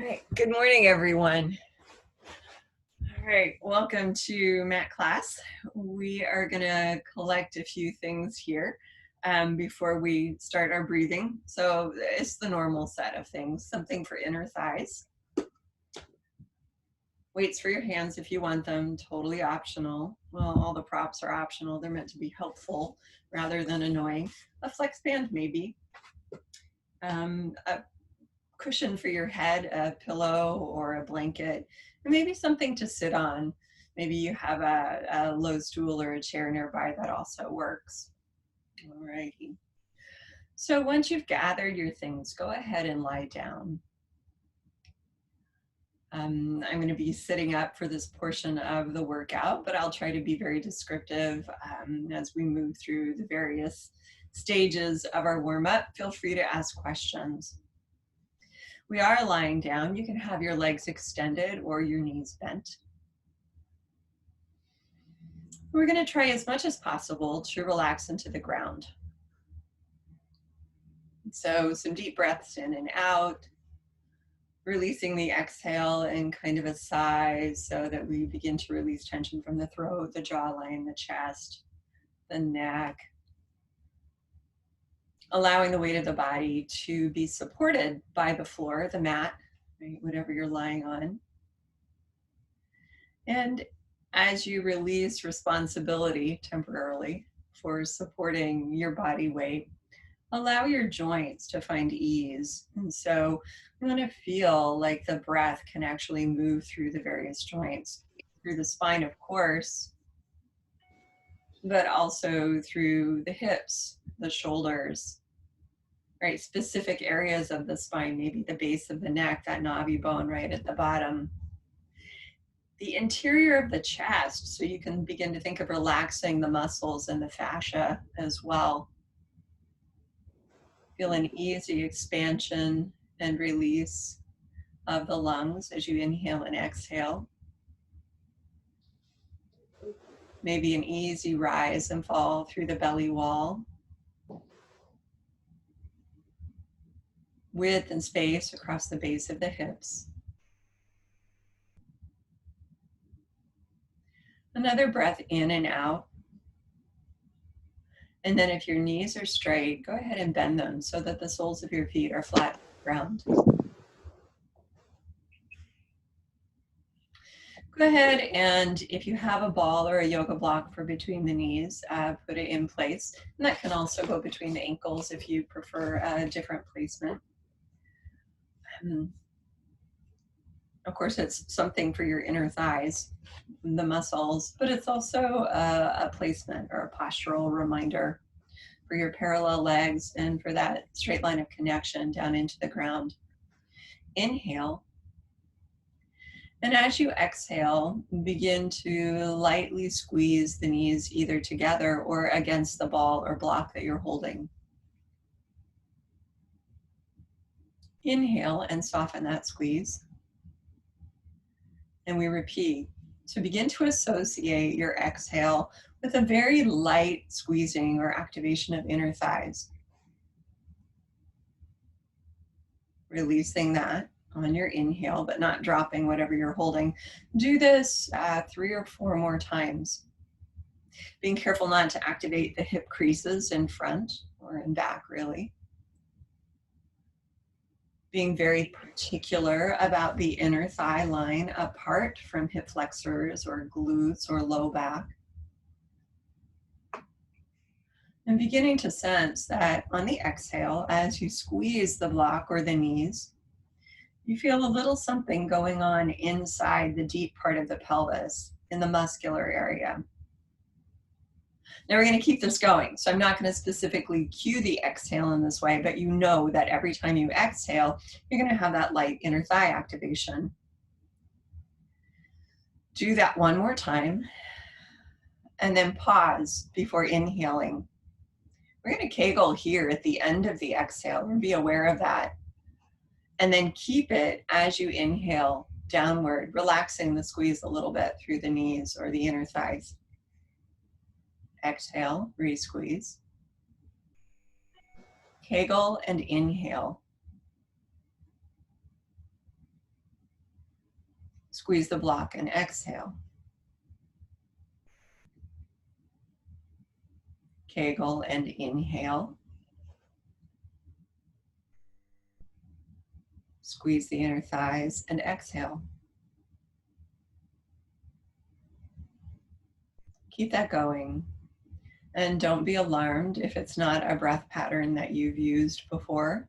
All right, good morning, everyone. All right, welcome to Mat Class. We are going to collect a few things here before we start our breathing. So it's the normal set of things, something for inner thighs. Weights for your hands if you want them, totally optional. Well, all the props are optional. They're meant to be helpful rather than annoying. A flex band, maybe. A cushion for your head, a pillow or a blanket, and maybe something to sit on. Maybe you have a low stool or a chair nearby, that also works. All righty. So once you've gathered your things, go ahead and lie down. I'm going to be sitting up for this portion of the workout, but I'll try to be very descriptive as we move through the various stages of our warm-up. Feel free to ask questions. We are lying down. You can have your legs extended or your knees bent. We're going to try as much as possible to relax into the ground. So some deep breaths in and out, releasing the exhale in kind of a sigh so that we begin to release tension from the throat, the jawline, the chest, the neck. Allowing the weight of the body to be supported by the floor, the mat, right, whatever you're lying on. And as you release responsibility temporarily for supporting your body weight, allow your joints to find ease. And so you want to feel like the breath can actually move through the various joints, through the spine, of course, but also through the hips, the shoulders, right? Specific areas of the spine, maybe the base of the neck, that navi bone right at the bottom. The interior of the chest, so you can begin to think of relaxing the muscles and the fascia as well. Feel an easy expansion and release of the lungs as you inhale and exhale. Maybe an easy rise and fall through the belly wall. Width and space across the base of the hips. Another breath in and out. And then if your knees are straight, go ahead and bend them so that the soles of your feet are flat to the ground. Go ahead and if you have a ball or a yoga block for between the knees, put it in place. And that can also go between the ankles if you prefer a different placement. Of course, it's something for your inner thighs, the muscles, but it's also a placement or a postural reminder for your parallel legs and for that straight line of connection down into the ground. Inhale. And as you exhale, begin to lightly squeeze the knees either together or against the ball or block that you're holding. Inhale and soften that squeeze. And we repeat. So begin to associate your exhale with a very light squeezing or activation of inner thighs. Releasing that on your inhale, but not dropping whatever you're holding. Do this 3 or 4 more times. Being careful not to activate the hip creases in front or in back, really. Being very particular about the inner thigh line apart from hip flexors or glutes or low back. And beginning to sense that on the exhale, as you squeeze the block or the knees, you feel a little something going on inside the deep part of the pelvis in the muscular area. Now we're going to keep this going. So I'm not going to specifically cue the exhale in this way, but you know that every time you exhale, you're going to have that light inner thigh activation. Do that one more time and then pause before inhaling. We're going to Kegel here at the end of the exhale and be aware of that. And then keep it as you inhale downward, relaxing the squeeze a little bit through the knees or the inner thighs. Exhale, re-squeeze. Kegel and inhale. Squeeze the block and exhale. Kegel and inhale. Squeeze the inner thighs and exhale. Keep that going. And don't be alarmed if it's not a breath pattern that you've used before.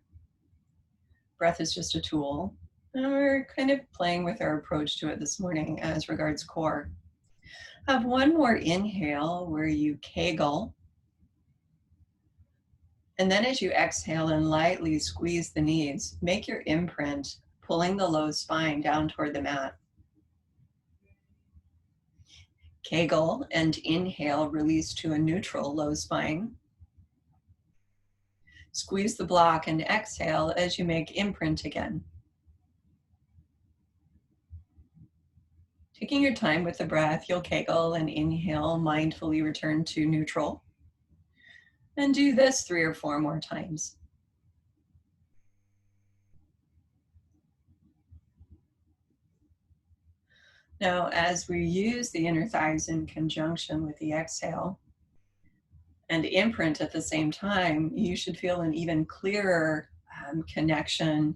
Breath is just a tool. And we're kind of playing with our approach to it this morning as regards core. Have one more inhale where you kegel. And then as you exhale and lightly squeeze the knees, make your imprint, pulling the low spine down toward the mat. Kegel and inhale, release to a neutral low spine. Squeeze the block and exhale as you make imprint again. Taking your time with the breath, you'll kegel and inhale, mindfully return to neutral. And do this 3 or 4 more times. Now, as we use the inner thighs in conjunction with the exhale and imprint at the same time, you should feel an even clearer connection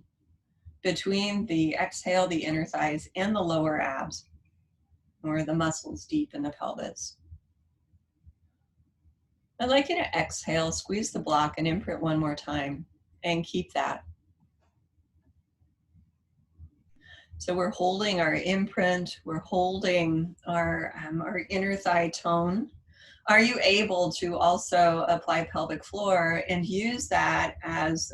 between the exhale, the inner thighs, and the lower abs, or the muscles deep in the pelvis. I'd like you to exhale, squeeze the block, and imprint one more time, and keep that. So we're holding our imprint, we're holding our inner thigh tone. Are you able to also apply pelvic floor and use that as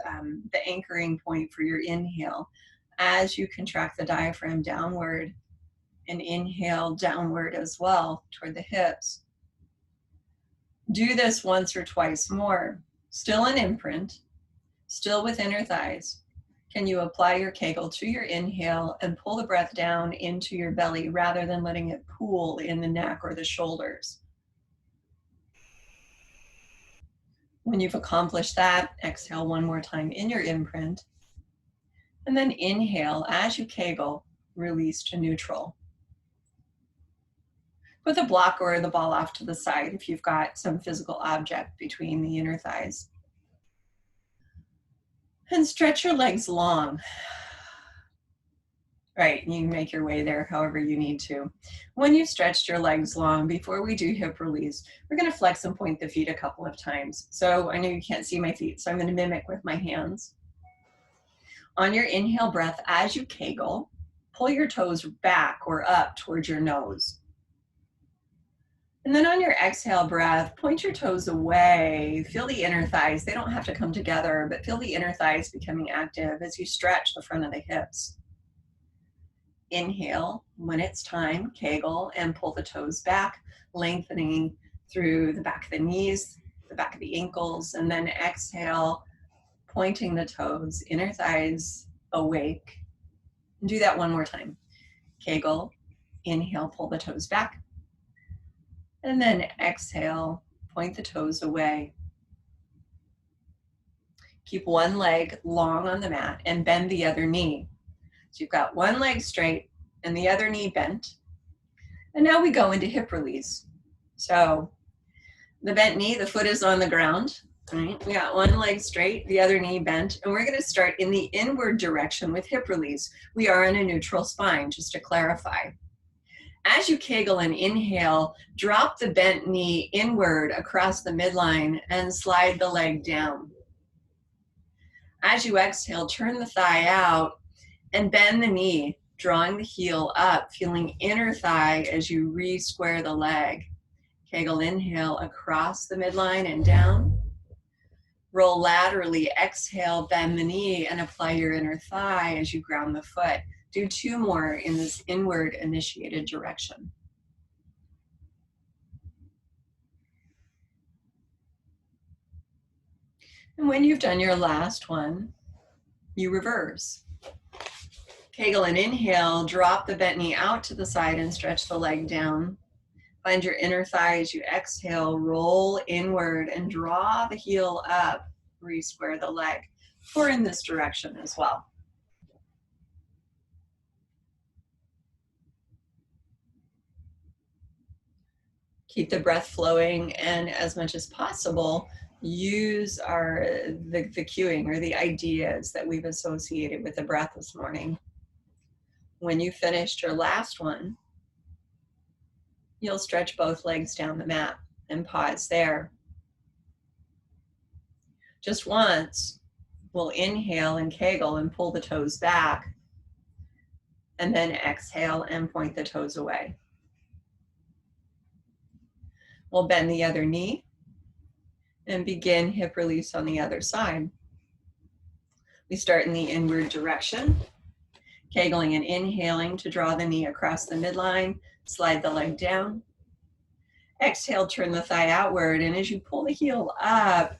the anchoring point for your inhale as you contract the diaphragm downward and inhale downward as well toward the hips? Do this once or twice more. Still an imprint, still with inner thighs. Can you apply your kegel to your inhale and pull the breath down into your belly rather than letting it pool in the neck or the shoulders? When you've accomplished that, exhale one more time in your imprint. And then inhale as you kegel, release to neutral. Put the block or the ball off to the side if you've got some physical object between the inner thighs. And stretch your legs long. Right, you can make your way there however you need to. When you've stretched your legs long, before we do hip release, we're going to flex and point the feet a couple of times. So I know you can't see my feet, so I'm going to mimic with my hands. On your inhale breath, as you kegel, pull your toes back or up towards your nose. And then on your exhale breath, point your toes away. Feel the inner thighs. They don't have to come together, but feel the inner thighs becoming active as you stretch the front of the hips. Inhale, when it's time, kegel and pull the toes back, lengthening through the back of the knees, the back of the ankles, and then exhale, pointing the toes, inner thighs awake. And do that one more time. Kegel, inhale, pull the toes back. And then exhale, point the toes away. Keep one leg long on the mat and bend the other knee. So you've got one leg straight and the other knee bent. And now we go into hip release. So the bent knee, the foot is on the ground. Right? We got one leg straight, the other knee bent, and we're going to start in the inward direction with hip release. We are in a neutral spine, just to clarify. As you kegel and inhale, drop the bent knee inward across the midline and slide the leg down. As you exhale, turn the thigh out and bend the knee, drawing the heel up, feeling inner thigh as you re-square the leg. Kegel, inhale across the midline and down. Roll laterally, exhale, bend the knee and apply your inner thigh as you ground the foot. Do 2 more in this inward initiated direction. And when you've done your last one, you reverse. Kegel and inhale, drop the bent knee out to the side and stretch the leg down. Find your inner thigh as you exhale, roll inward and draw the heel up, re-square the leg, or in this direction as well. Keep the breath flowing, and as much as possible, use the cueing or the ideas that we've associated with the breath this morning. When you finished your last one, you'll stretch both legs down the mat and pause there. Just once, we'll inhale and Kegel and pull the toes back, and then exhale and point the toes away. We'll bend the other knee and begin hip release on the other side. We start in the inward direction, Kegling and inhaling to draw the knee across the midline, slide the leg down. Exhale, turn the thigh outward, and as you pull the heel up,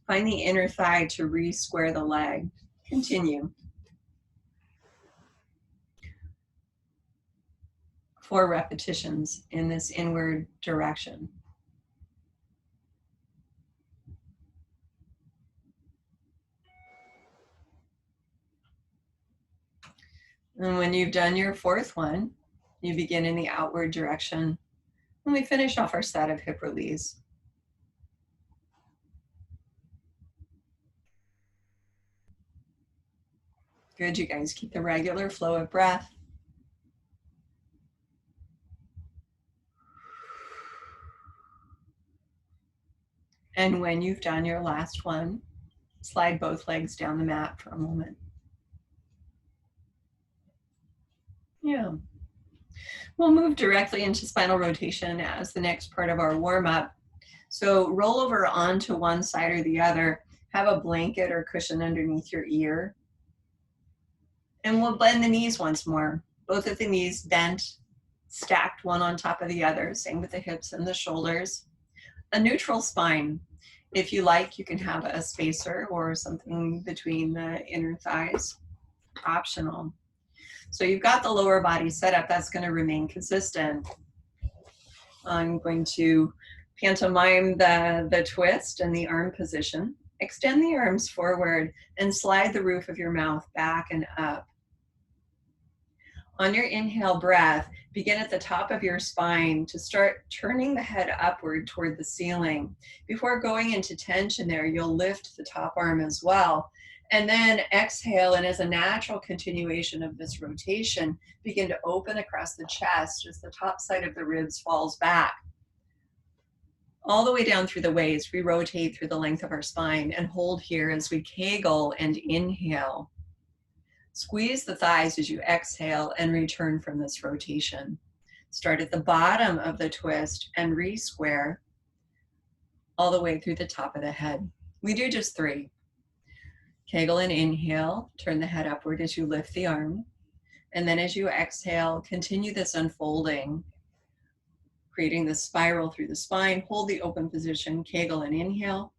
find the inner thigh to re-square the leg. Continue. 4 repetitions in this inward direction. And when you've done your 4th one, you begin in the outward direction. And we finish off our set of hip release. Good, you guys. Keep the regular flow of breath. And when you've done your last one, slide both legs down the mat for a moment. Yeah. We'll move directly into spinal rotation as the next part of our warm-up. So roll over onto one side or the other. Have a blanket or cushion underneath your ear. And we'll bend the knees once more. Both of the knees bent, stacked one on top of the other. Same with the hips and the shoulders. A neutral spine. If you like, you can have a spacer or something between the inner thighs. Optional. So you've got the lower body set up. That's going to remain consistent. I'm going to pantomime the twist and the arm position. Extend the arms forward and slide the roof of your mouth back and up. On your inhale breath, begin at the top of your spine to start turning the head upward toward the ceiling. Before going into tension there, you'll lift the top arm as well. And then exhale, and as a natural continuation of this rotation, begin to open across the chest as the top side of the ribs falls back. All the way down through the waist, we rotate through the length of our spine and hold here as we Kegel and inhale. Squeeze the thighs as you exhale and return from this rotation. Start at the bottom of the twist and re-square all the way through the top of the head. We do just 3. Kegel and inhale, turn the head upward as you lift the arm. And then as you exhale, continue this unfolding, creating the spiral through the spine. Hold the open position, Kegel and inhale.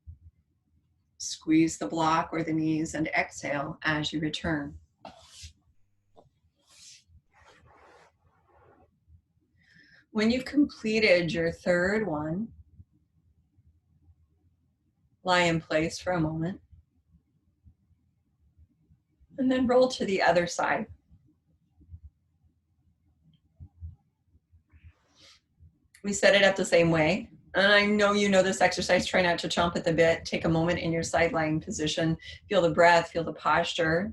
Squeeze the block or the knees and exhale as you return. When you've completed your 3rd one, lie in place for a moment. And then roll to the other side. We set it up the same way. And I know you know this exercise. Try not to chomp at the bit. Take a moment in your side lying position. Feel the breath, feel the posture.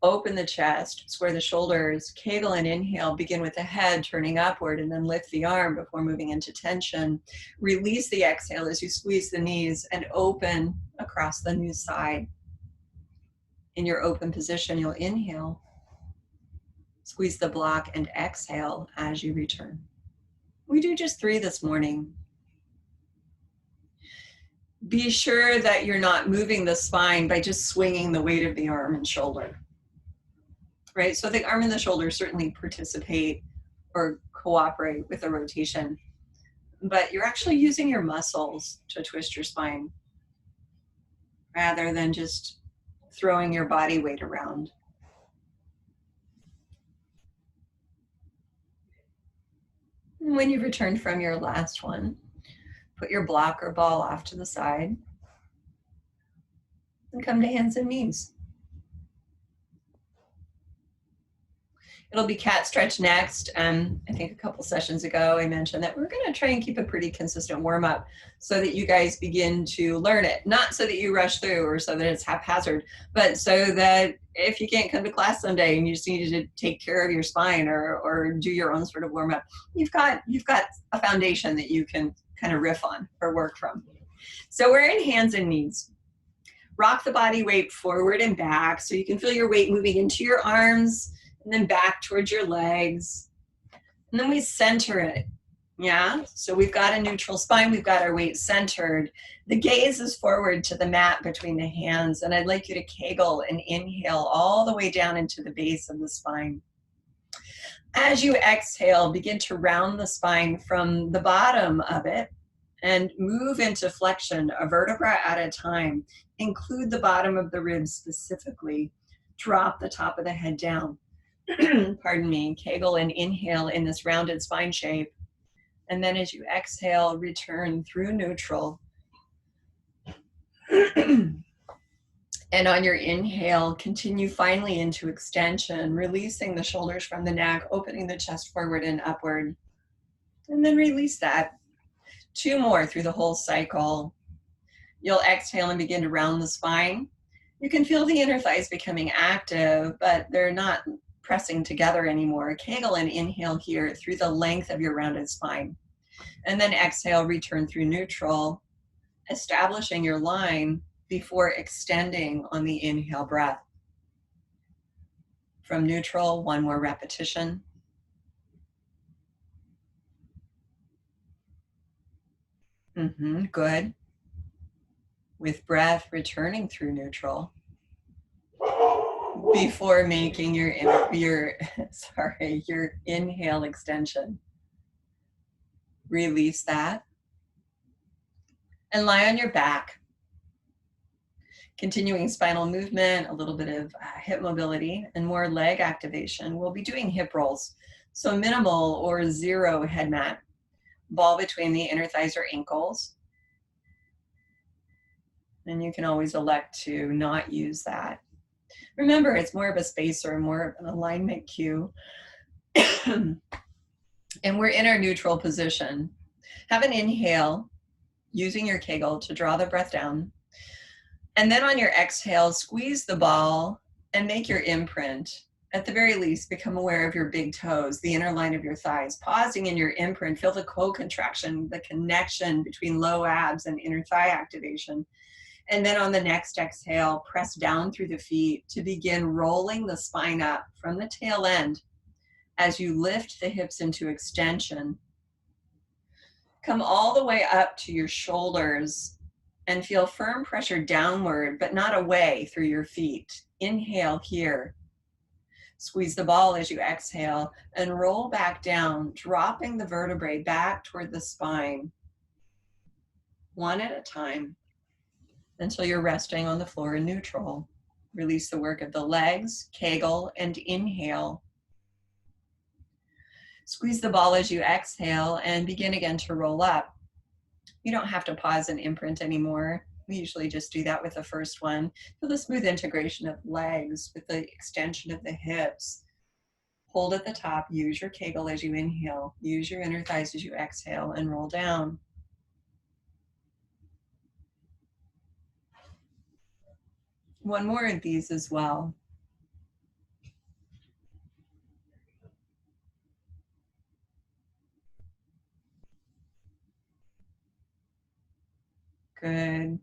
Open the chest, square the shoulders, Kegel and inhale. Begin with the head turning upward and then lift the arm before moving into tension. Release the exhale as you squeeze the knees and open across the new side. In your open position, you'll inhale, squeeze the block, and exhale as you return. We do just 3 this morning. Be sure that you're not moving the spine by just swinging the weight of the arm and shoulder. Right? So the arm and the shoulder certainly participate or cooperate with the rotation, but you're actually using your muscles to twist your spine rather than just throwing your body weight around. And when you've returned from your last one, put your block or ball off to the side and come to hands and knees. It'll be cat stretch next. I think a couple sessions ago, I mentioned that we're going to try and keep a pretty consistent warm up so that you guys begin to learn it. Not so that you rush through or so that it's haphazard, but so that if you can't come to class someday and you just need to take care of your spine or do your own sort of warm up, you've got a foundation that you can kind of riff on or work from. So we're in hands and knees. Rock the body weight forward and back so you can feel your weight moving into your arms and then back towards your legs. And then we center it. Yeah, so we've got a neutral spine, we've got our weight centered. The gaze is forward to the mat between the hands, and I'd like you to Kegel and inhale all the way down into the base of the spine. As you exhale, begin to round the spine from the bottom of it and move into flexion, a vertebra at a time. Include the bottom of the ribs specifically. Drop the top of the head down. Pardon me, Kegel and inhale in this rounded spine shape. And then as you exhale, return through neutral. And on your inhale, continue finally into extension, releasing the shoulders from the neck, opening the chest forward and upward. And then release that. 2 more through the whole cycle. You'll exhale and begin to round the spine. You can feel the inner thighs becoming active, but they're not pressing together anymore. Kegel and inhale here through the length of your rounded spine. And then exhale, return through neutral, establishing your line before extending on the inhale breath. From neutral, 1 more repetition. Good. With breath returning through neutral before making your inhale extension. Release that and lie on your back. Continuing spinal movement, a little bit of hip mobility and more leg activation. We'll be doing hip rolls. So minimal or 0 head mat. Ball between the inner thighs or ankles. And you can always elect to not use that. Remember, it's more of a spacer, more of an alignment cue. And we're in our neutral position. Have an inhale, using your Kegel to draw the breath down. And then on your exhale, squeeze the ball and make your imprint. At the very least, become aware of your big toes, the inner line of your thighs. Pausing in your imprint, feel the co-contraction, the connection between low abs and inner thigh activation. And then on the next exhale, press down through the feet to begin rolling the spine up from the tail end as you lift the hips into extension. Come all the way up to your shoulders and feel firm pressure downward, but not away through your feet. Inhale here. Squeeze the ball as you exhale and roll back down, dropping the vertebrae back toward the spine. 1 at a time until you're resting on the floor in neutral. Release the work of the legs, Kegel, and inhale. Squeeze the ball as you exhale and begin again to roll up. You don't have to pause and imprint anymore. We usually just do that with the first one. Feel the smooth integration of legs with the extension of the hips. Hold at the top, use your Kegel as you inhale, use your inner thighs as you exhale, and roll down. One more of these as well. Good.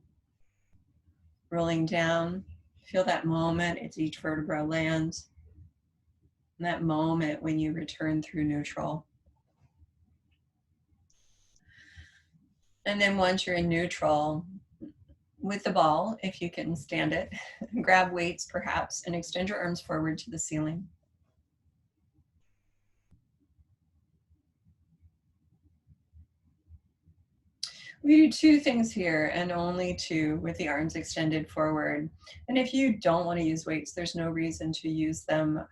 Rolling down. Feel that moment as each vertebra lands. And that moment when you return through neutral. And then once you're in neutral, with the ball, if you can stand it, grab weights perhaps and extend your arms forward to the ceiling. We do 2 things here and only 2 with the arms extended forward. And if you don't want to use weights, there's no reason to use them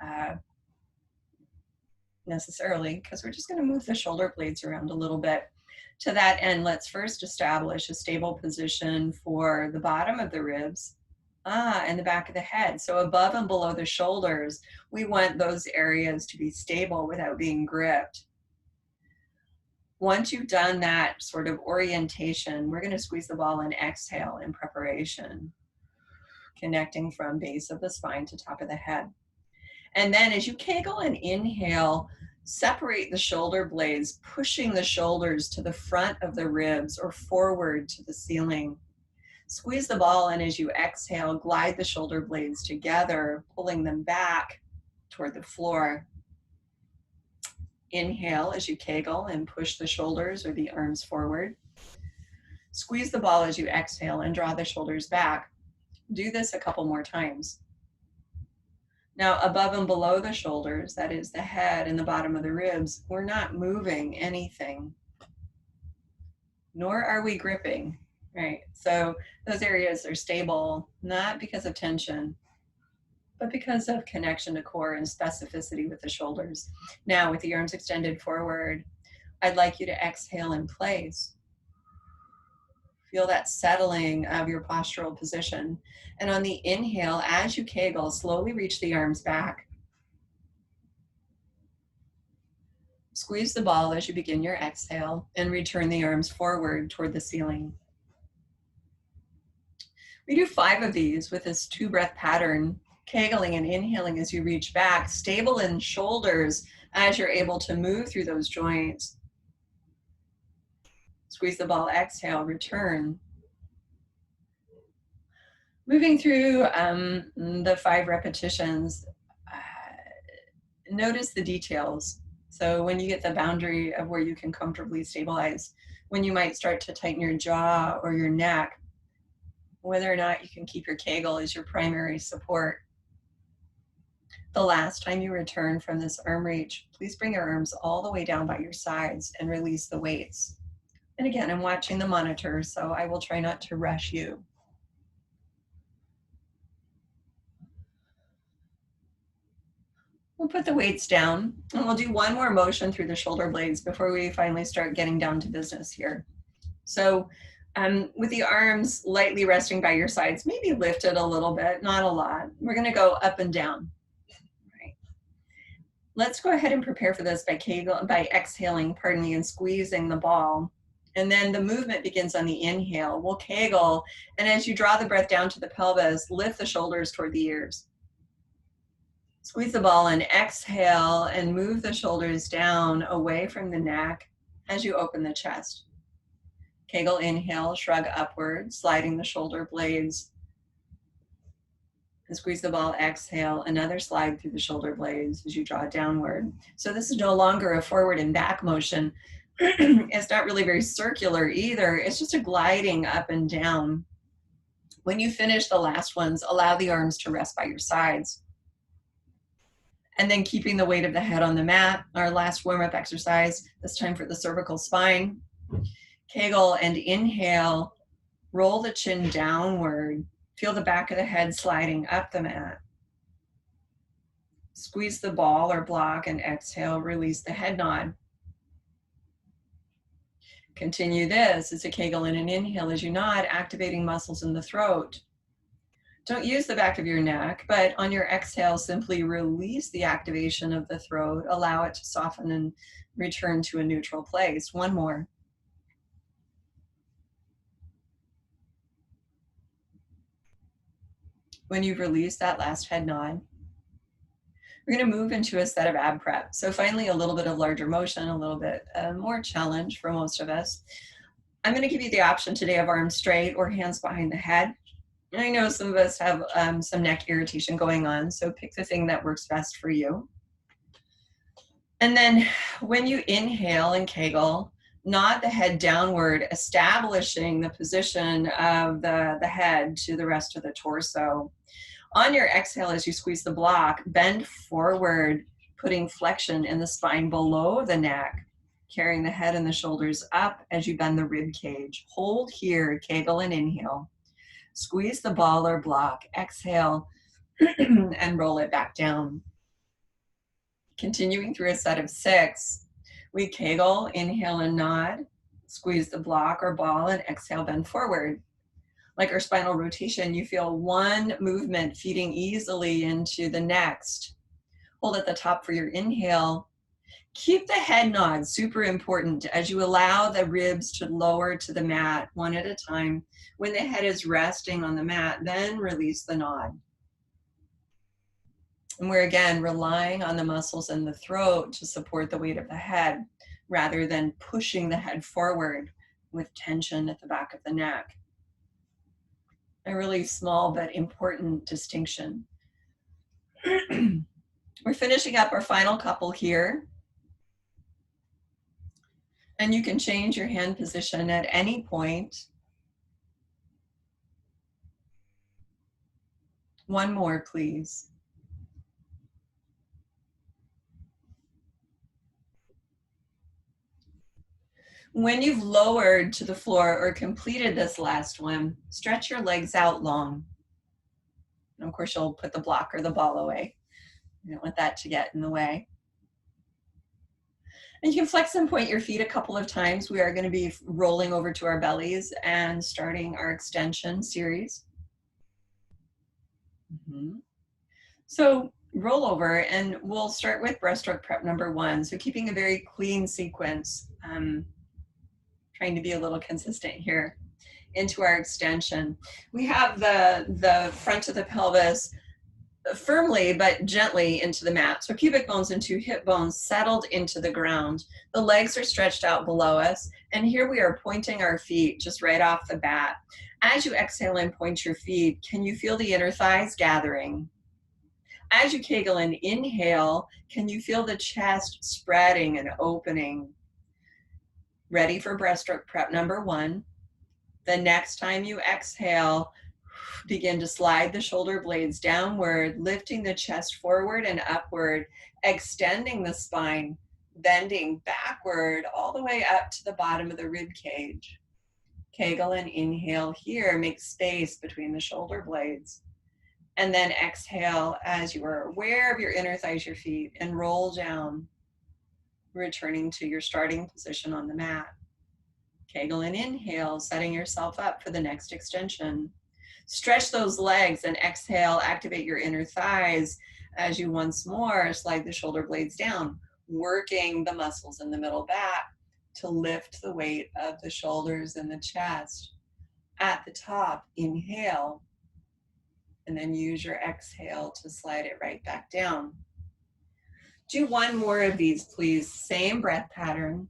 necessarily, because we're just going to move the shoulder blades around a little bit. To that end, let's first establish a stable position for the bottom of the ribs And the back of the head. So above and below the shoulders, we want those areas to be stable without being gripped. Once you've done that sort of orientation, we're going to squeeze the ball and exhale in preparation, connecting from base of the spine to top of the head. And then as you kegel and inhale, separate the shoulder blades, pushing the shoulders to the front of the ribs or forward to the ceiling. Squeeze the ball, and as you exhale, glide the shoulder blades together, pulling them back toward the floor. Inhale as you kegel and push the shoulders or the arms forward. Squeeze the ball as you exhale and draw the shoulders back. Do this a couple more times. Now, above and below the shoulders, that is the head and the bottom of the ribs, we're not moving anything, nor are we gripping, right? So those areas are stable, not because of tension, but because of connection to core and specificity with the shoulders. Now, with the arms extended forward, I'd like you to exhale in place. Feel that settling of your postural position. And on the inhale, as you kegel, slowly reach the arms back. Squeeze the ball as you begin your exhale and return the arms forward toward the ceiling. We do 5 of these with this 2-breath pattern, kegling and inhaling as you reach back, stable in shoulders as you're able to move through those joints. Squeeze the ball, exhale, return. Moving through the 5 repetitions, notice the details. So when you get the boundary of where you can comfortably stabilize, when you might start to tighten your jaw or your neck, whether or not you can keep your kegel as your primary support. The last time you return from this arm reach, please bring your arms all the way down by your sides and release the weights. And again, I'm watching the monitor, so I will try not to rush you. We'll put the weights down and we'll do one more motion through the shoulder blades before we finally start getting down to business here. So with the arms lightly resting by your sides, maybe lifted a little bit, not a lot. We're going to go up and down. Right. Let's go ahead and prepare for this by exhaling, and squeezing the ball. And then the movement begins on the inhale. We'll kegel, and as you draw the breath down to the pelvis, lift the shoulders toward the ears. Squeeze the ball and exhale and move the shoulders down away from the neck as you open the chest. Kegel, inhale, shrug upward, sliding the shoulder blades. And squeeze the ball, exhale, another slide through the shoulder blades as you draw downward. So this is no longer a forward and back motion. It's not really very circular either. It's just a gliding up and down. When you finish the last ones, allow the arms to rest by your sides. And then keeping the weight of the head on the mat, our last warm-up exercise, this time for the cervical spine. Kegel and inhale, roll the chin downward. Feel the back of the head sliding up the mat. Squeeze the ball or block and exhale, release the head nod. Continue this as a kegel and an inhale as you nod, activating muscles in the throat. Don't use the back of your neck, but on your exhale, simply release the activation of the throat, allow it to soften and return to a neutral place. One more. When you've released that last head nod, we're going to move into a set of ab prep. So finally, a little bit of larger motion, a little bit more challenge for most of us. I'm going to give you the option today of arms straight or hands behind the head. And I know some of us have some neck irritation going on, so pick the thing that works best for you. And then when you inhale and kegel, nod the head downward, establishing the position of the head to the rest of the torso. On your exhale, as you squeeze the block, bend forward, putting flexion in the spine below the neck, carrying the head and the shoulders up as you bend the rib cage. Hold here, kegel and inhale. Squeeze the ball or block, exhale, and roll it back down. Continuing through a set of 6, we kegel, inhale and nod, squeeze the block or ball, and exhale, bend forward. Like our spinal rotation, you feel one movement feeding easily into the next. Hold at the top for your inhale. Keep the head nod super important as you allow the ribs to lower to the mat one at a time. When the head is resting on the mat, then release the nod. And we're again relying on the muscles in the throat to support the weight of the head rather than pushing the head forward with tension at the back of the neck. A really small but important distinction. We're finishing up our final couple here. And you can change your hand position at any point. One more, please. When you've lowered to the floor or completed this last one, stretch your legs out long. And of course, you'll put the block or the ball away. You don't want that to get in the way. And you can flex and point your feet a couple of times. We are going to be rolling over to our bellies and starting our extension series. So roll over, and we'll start with breaststroke prep number 1. So keeping a very clean sequence, trying to be a little consistent here into our extension. We have the front of the pelvis firmly but gently into the mat. So pubic bones and 2 hip bones settled into the ground. The legs are stretched out below us. And here we are pointing our feet just right off the bat. As you exhale and point your feet, can you feel the inner thighs gathering? As you Kegel and inhale, can you feel the chest spreading and opening? Ready for breaststroke prep number 1. The next time you exhale, begin to slide the shoulder blades downward, lifting the chest forward and upward, extending the spine, bending backward all the way up to the bottom of the rib cage. Kegel and inhale here, make space between the shoulder blades. And then exhale as you are aware of your inner thighs, your feet, and roll down, returning to your starting position on the mat. Kegel and inhale, setting yourself up for the next extension. Stretch those legs and exhale, activate your inner thighs as you once more slide the shoulder blades down, working the muscles in the middle back to lift the weight of the shoulders and the chest. At the top, inhale, and then use your exhale to slide it right back down. Do one more of these, please. Same breath pattern.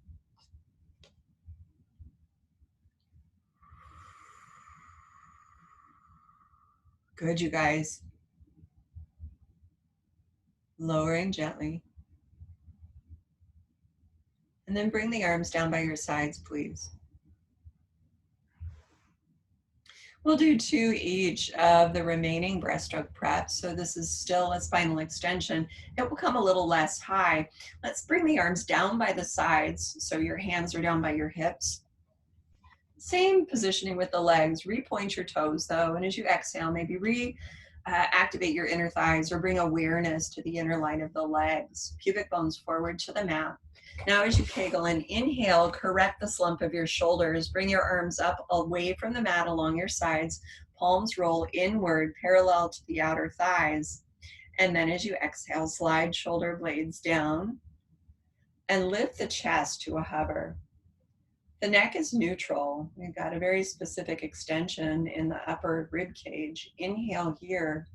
Good, you guys. Lowering gently. And then bring the arms down by your sides, please. We'll do 2 each of the remaining breaststroke preps. So this is still a spinal extension. It will come a little less high. Let's bring the arms down by the sides. So your hands are down by your hips. Same positioning with the legs. Repoint your toes though. And as you exhale, maybe activate your inner thighs or bring awareness to the inner line of the legs. Pubic bones forward to the mat. Now as you Kegel and inhale, correct the slump of your shoulders. Bring your arms up away from the mat along your sides. Palms roll inward, parallel to the outer thighs. And then as you exhale, slide shoulder blades down and lift the chest to a hover. The neck is neutral. We've got a very specific extension in the upper rib cage. Inhale here,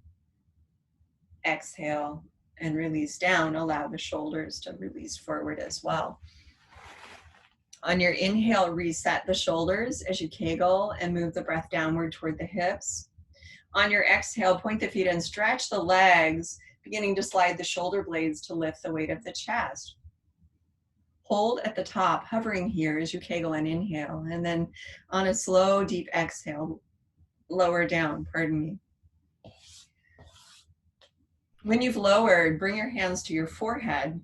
exhale, and release down. Allow the shoulders to release forward as well. On your inhale, reset the shoulders as you Kegel and move the breath downward toward the hips. On your exhale, point the feet and stretch the legs, beginning to slide the shoulder blades to lift the weight of the chest. Hold at the top, hovering here as you Kegel and inhale, and then on a slow, deep exhale, lower down, pardon me. When you've lowered, bring your hands to your forehead.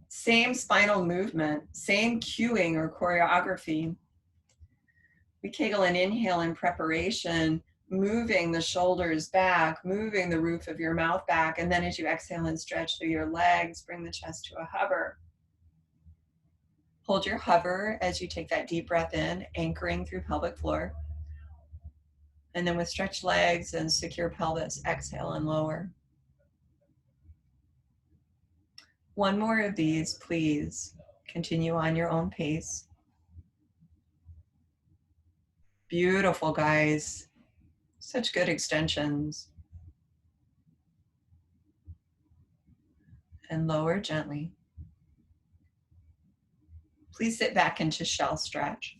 Same spinal movement, same cueing or choreography. We Kegel and inhale in preparation, moving the shoulders back, moving the roof of your mouth back, and then as you exhale and stretch through your legs, bring the chest to a hover. Hold your hover as you take that deep breath in, anchoring through pelvic floor. And then with stretched legs and secure pelvis, exhale and lower. One more of these, please. Continue on your own pace. Beautiful, guys. Such good extensions. And lower gently. Please sit back into shell stretch.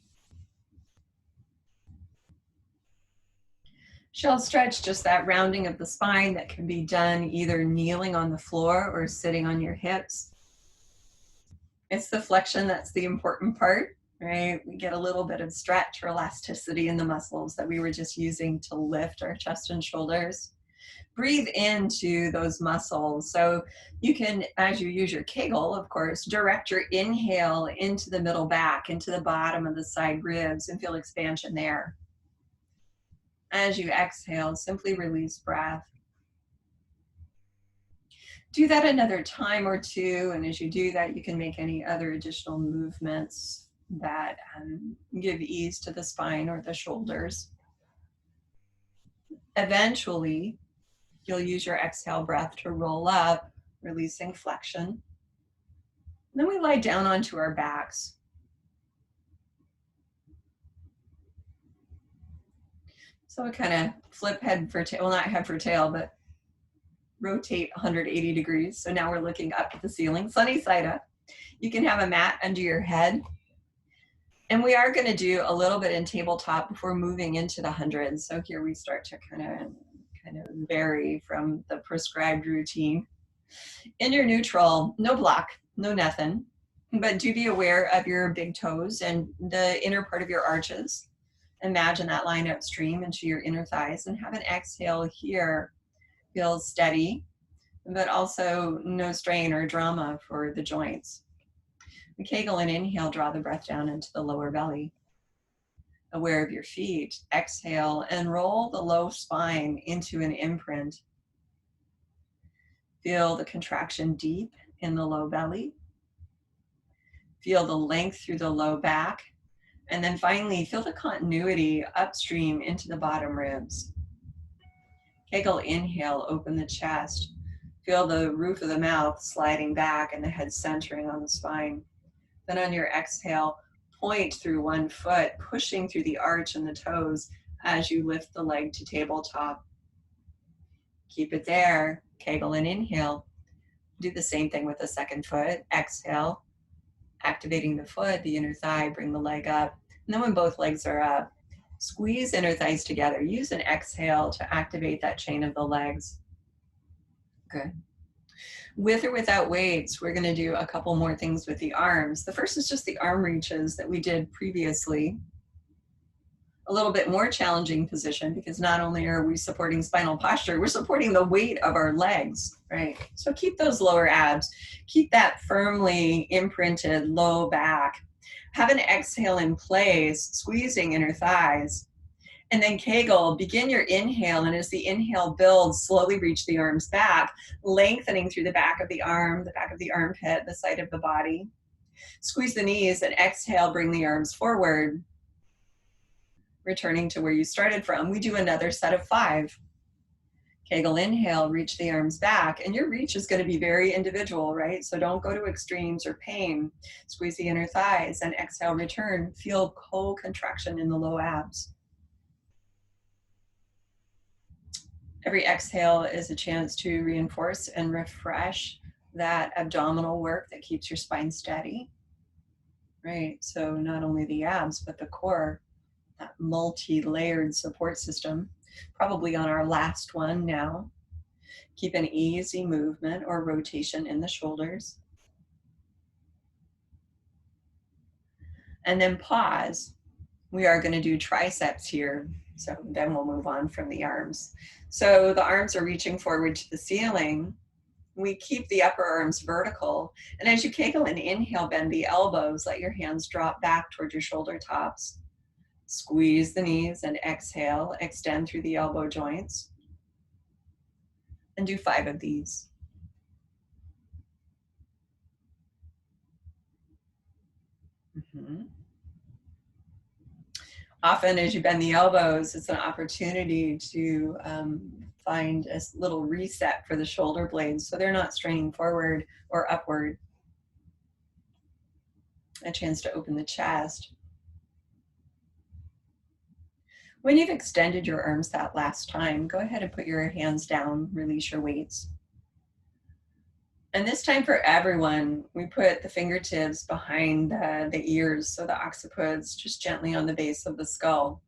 Shell stretch, just that rounding of the spine that can be done either kneeling on the floor or sitting on your hips. It's the flexion that's the important part, right? We get a little bit of stretch or elasticity in the muscles that we were just using to lift our chest and shoulders. Breathe into those muscles. So you can, as you use your Kegel, of course, direct your inhale into the middle back, into the bottom of the side ribs, and feel expansion there. As you exhale, simply release breath. Do that another time or two, and as you do that, you can make any other additional movements that give ease to the spine or the shoulders. Eventually, you'll use your exhale breath to roll up, releasing flexion. And then we lie down onto our backs. So we kind of flip head for tail, well, not head for tail, but rotate 180 degrees. So now we're looking up at the ceiling, sunny side up. You can have a mat under your head. And we are going to do a little bit in tabletop before moving into the hundreds. So here we start to kind of vary from the prescribed routine. In your neutral, no block, no nothing, but do be aware of your big toes and the inner part of your arches. Imagine that line upstream into your inner thighs, and have an exhale here. Feel steady, but also no strain or drama for the joints. The Kegel and inhale, draw the breath down into the lower belly. Aware of your feet, exhale and roll the low spine into an imprint. Feel the contraction deep in the low belly. Feel the length through the low back. And then finally, feel the continuity upstream into the bottom ribs. Kegel inhale, open the chest. Feel the roof of the mouth sliding back and the head centering on the spine. Then on your exhale, point through one foot, pushing through the arch and the toes as you lift the leg to tabletop. Keep it there. Kegel and inhale. Do the same thing with the second foot. Exhale, activating the foot, the inner thigh, bring the leg up. And then when both legs are up, squeeze inner thighs together. Use an exhale to activate that chain of the legs. Good. With or without weights, we're going to do a couple more things with the arms. The first is just the arm reaches that we did previously. A little bit more challenging position, because not only are we supporting spinal posture, we're supporting the weight of our legs, right? So keep those lower abs. Keep that firmly imprinted low back. Have an exhale in place, squeezing inner thighs. And then Kegel, begin your inhale, and as the inhale builds, slowly reach the arms back, lengthening through the back of the arm, the back of the armpit, the side of the body. Squeeze the knees and exhale, bring the arms forward, returning to where you started from. We do another set of 5. Kegel inhale, reach the arms back, and your reach is going to be very individual, right? So don't go to extremes or pain. Squeeze the inner thighs and exhale, return. Feel co-contraction in the low abs. Every exhale is a chance to reinforce and refresh that abdominal work that keeps your spine steady, right? So not only the abs, but the core, that multi-layered support system. Probably on our last one now. Keep an easy movement or rotation in the shoulders. And then pause. We are going to do triceps here. So then we'll move on from the arms. So the arms are reaching forward to the ceiling. We keep the upper arms vertical. And as you Kegel and inhale, bend the elbows. Let your hands drop back toward your shoulder tops. Squeeze the knees and exhale. Extend through the elbow joints. And do 5 of these. Often as you bend the elbows, it's an opportunity to find a little reset for the shoulder blades so they're not straining forward or upward. A chance to open the chest. When you've extended your arms that last time, go ahead and put your hands down, release your weights. And this time for everyone, we put the fingertips behind the ears, so the occipits just gently on the base of the skull.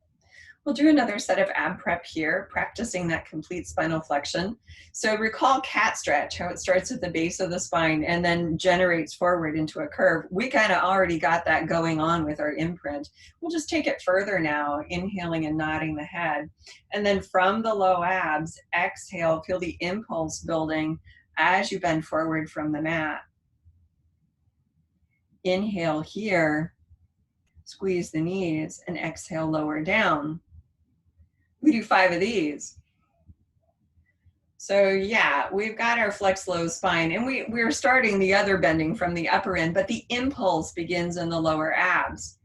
We'll do another set of ab prep here, practicing that complete spinal flexion. So recall cat stretch, how it starts at the base of the spine and then generates forward into a curve. We kind of already got that going on with our imprint. We'll just take it further now, inhaling and nodding the head. And then from the low abs, exhale, feel the impulse building as you bend forward from the mat. Inhale here, squeeze the knees, and exhale, lower down. We do 5 of these. So yeah, we've got our flex low spine, and we're starting the other bending from the upper end, but the impulse begins in the lower abs.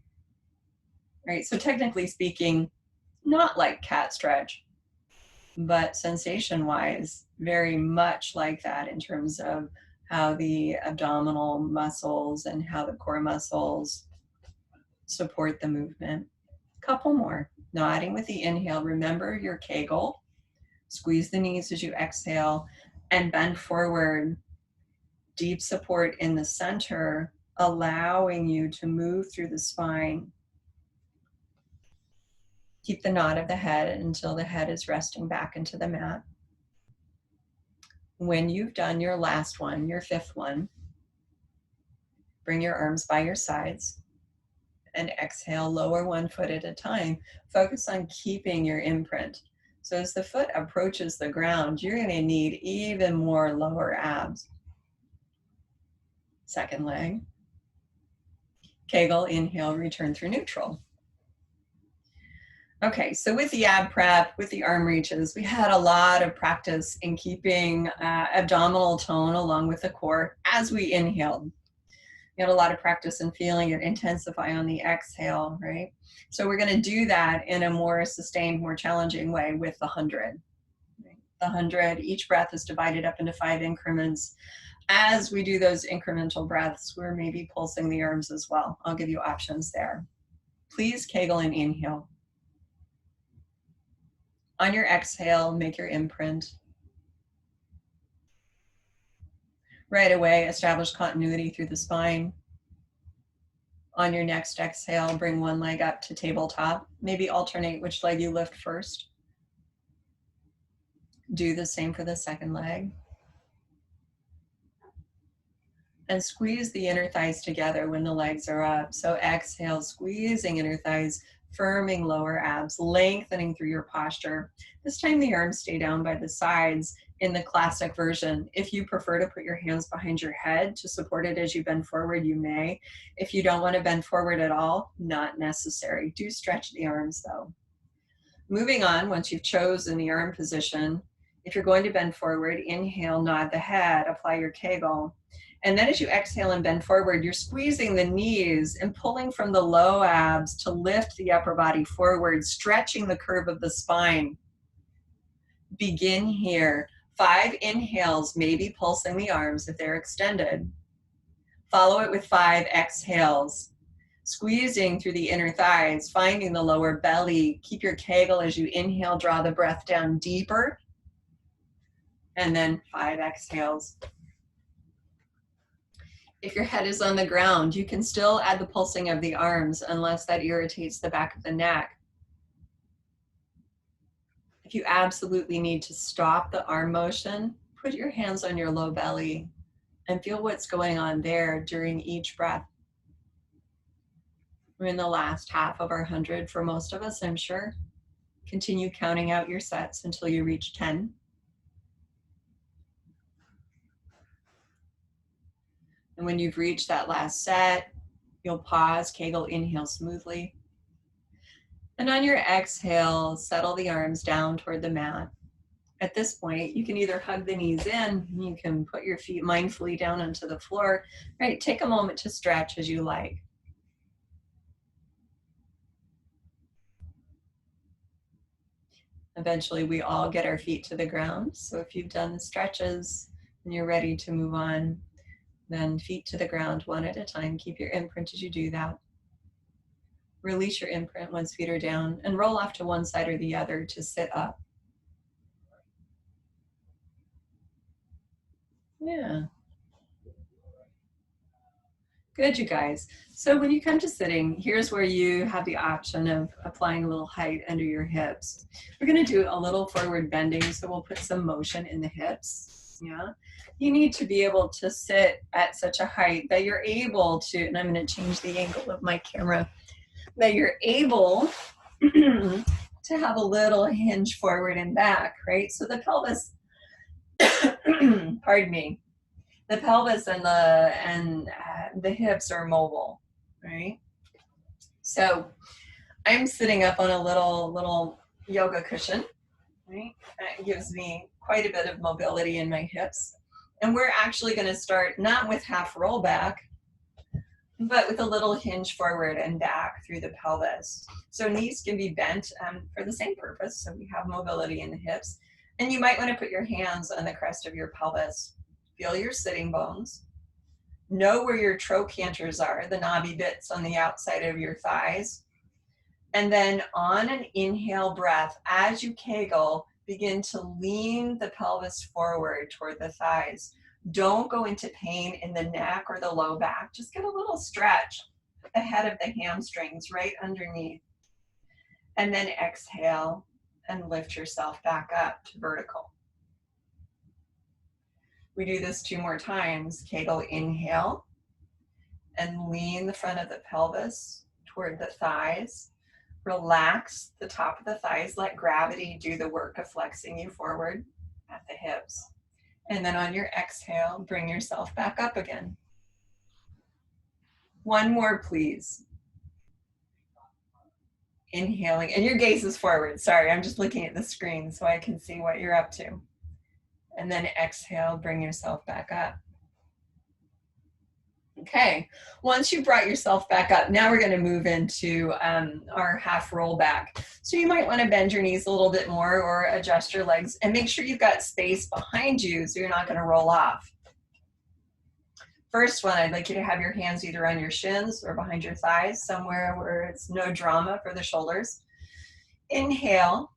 Right, so technically speaking, not like cat stretch, but sensation-wise, very much like that in terms of how the abdominal muscles and how the core muscles support the movement. Couple more. Nodding with the inhale. Remember your Kegel. Squeeze the knees as you exhale and bend forward. Deep support in the center, allowing you to move through the spine. Keep the nod of the head until the head is resting back into the mat. When you've done your last one, your 5th one, bring your arms by your sides and exhale, lower one foot at a time. Focus on keeping your imprint. So as the foot approaches the ground, you're going to need even more lower abs. Second leg. Kegel, inhale, return through neutral. Okay, so with the ab prep, with the arm reaches, we had a lot of practice in keeping abdominal tone along with the core as we inhaled. We had a lot of practice in feeling it intensify on the exhale, right? So we're going to do that in a more sustained, more challenging way with the 100. The 100, each breath is divided up into 5 increments. As we do those incremental breaths, we're maybe pulsing the arms as well. I'll give you options there. Please Kegel and inhale. On your exhale, make your imprint. Right away, establish continuity through the spine. On your next exhale, bring one leg up to tabletop. Maybe alternate which leg you lift first. Do the same for the second leg. And squeeze the inner thighs together when the legs are up. So exhale, squeezing inner thighs, firming lower abs, lengthening through your posture. This time the arms stay down by the sides in the classic version. If you prefer to put your hands behind your head to support it as you bend forward, you may. If you don't want to bend forward at all, not necessary. Do stretch the arms though. Moving on, once you've chosen the arm position, if you're going to bend forward, inhale, nod the head, apply your Kegel. And then as you exhale and bend forward, you're squeezing the knees and pulling from the low abs to lift the upper body forward, stretching the curve of the spine. Begin here. 5 inhales, maybe pulsing the arms if they're extended. Follow it with 5 exhales. Squeezing through the inner thighs, finding the lower belly. Keep your Kegel as you inhale, draw the breath down deeper. And then 5 exhales. If your head is on the ground, you can still add the pulsing of the arms unless that irritates the back of the neck. If you absolutely need to stop the arm motion, put your hands on your low belly and feel what's going on there during each breath. We're in the last half of our 100 for most of us, I'm sure. Continue counting out your sets until you reach 10. And when you've reached that last set, you'll pause, Kegel, inhale smoothly. And on your exhale, settle the arms down toward the mat. At this point, you can either hug the knees in, you can put your feet mindfully down onto the floor, right? Take a moment to stretch as you like. Eventually, we all get our feet to the ground. So if you've done the stretches and you're ready to move on, then feet to the ground one at a time. Keep your imprint as you do that. Release your imprint once feet are down and roll off to one side or the other to sit up. Yeah. Good, you guys. So when you come to sitting, here's where you have the option of applying a little height under your hips. We're going to do a little forward bending, so we'll put some motion in the hips. Yeah. You need to be able to sit at such a height that you're able to, and I'm going to change the angle of my camera, that you're able to have a little hinge forward and back, right? So the pelvis, pardon me, the pelvis and the hips are mobile, right? So I'm sitting up on a little yoga cushion, right? That gives me quite a bit of mobility in my hips. And we're actually going to start not with half roll back, but with a little hinge forward and back through the pelvis. So knees can be bent for the same purpose. So we have mobility in the hips. And you might want to put your hands on the crest of your pelvis. Feel your sitting bones. Know where your trochanters are, the knobby bits on the outside of your thighs. And then on an inhale breath, as you Kegel, begin to lean the pelvis forward toward the thighs. Don't go into pain in the neck or the low back. Just get a little stretch ahead of the hamstrings, right underneath. And then exhale and lift yourself back up to vertical. We do this 2 more times. Kegel, inhale, and lean the front of the pelvis toward the thighs. Relax the top of the thighs. Let gravity do the work of flexing you forward at the hips. And then on your exhale, bring yourself back up again. 1 more, please. Inhaling, and your gaze is forward. Sorry, I'm just looking at the screen so I can see what you're up to. And then exhale, bring yourself back up. Okay, once you brought yourself back up, now we're going to move into our half roll back. So you might want to bend your knees a little bit more or adjust your legs and make sure you've got space behind you so you're not going to roll off. First one, I'd like you to have your hands either on your shins or behind your thighs, somewhere where it's no drama for the shoulders. Inhale,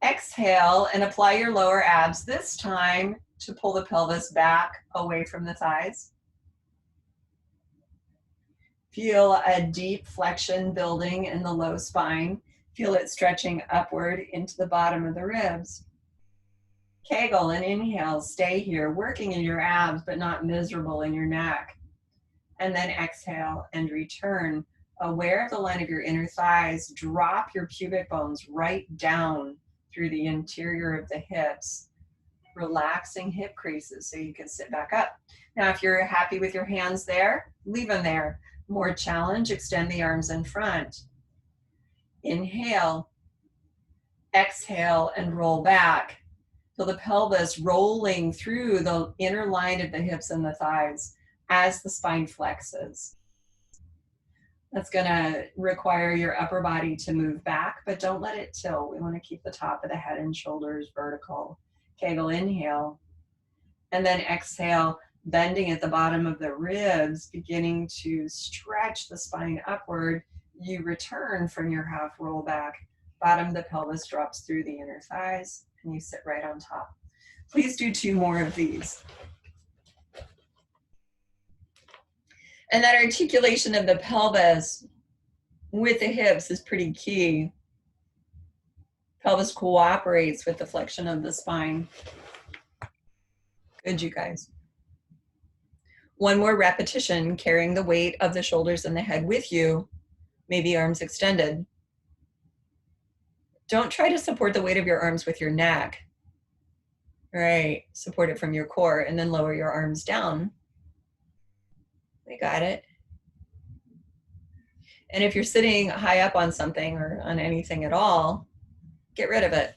exhale, and apply your lower abs, this time to pull the pelvis back away from the thighs. Feel a deep flexion building in the low spine. Feel it stretching upward into the bottom of the ribs. Kegel and inhale, stay here, working in your abs, but not miserable in your neck. And then exhale and return. Aware of the line of your inner thighs, drop your pubic bones right down through the interior of the hips, relaxing hip creases so you can sit back up. Now, if you're happy with your hands there, leave them there. More challenge, extend the arms in front. Inhale, exhale, and roll back. Feel the pelvis rolling through the inner line of the hips and the thighs as the spine flexes. That's going to require your upper body to move back, but don't let it tilt. We want to keep the top of the head and shoulders vertical. Kegel, inhale, and then exhale, bending at the bottom of the ribs, beginning to stretch the spine upward. You return from your half roll back. Bottom of the pelvis drops through the inner thighs, and you sit right on top. Please do 2 more of these. And that articulation of the pelvis with the hips is pretty key. Pelvis cooperates with the flexion of the spine. Good, you guys. 1 more repetition, carrying the weight of the shoulders and the head with you, maybe arms extended. Don't try to support the weight of your arms with your neck. Right, support it from your core and then lower your arms down. We got it. And if you're sitting high up on something or on anything at all, get rid of it.